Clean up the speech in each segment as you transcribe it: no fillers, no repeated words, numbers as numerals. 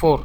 4۔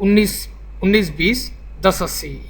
1920-1080،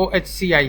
OHCI۔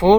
4.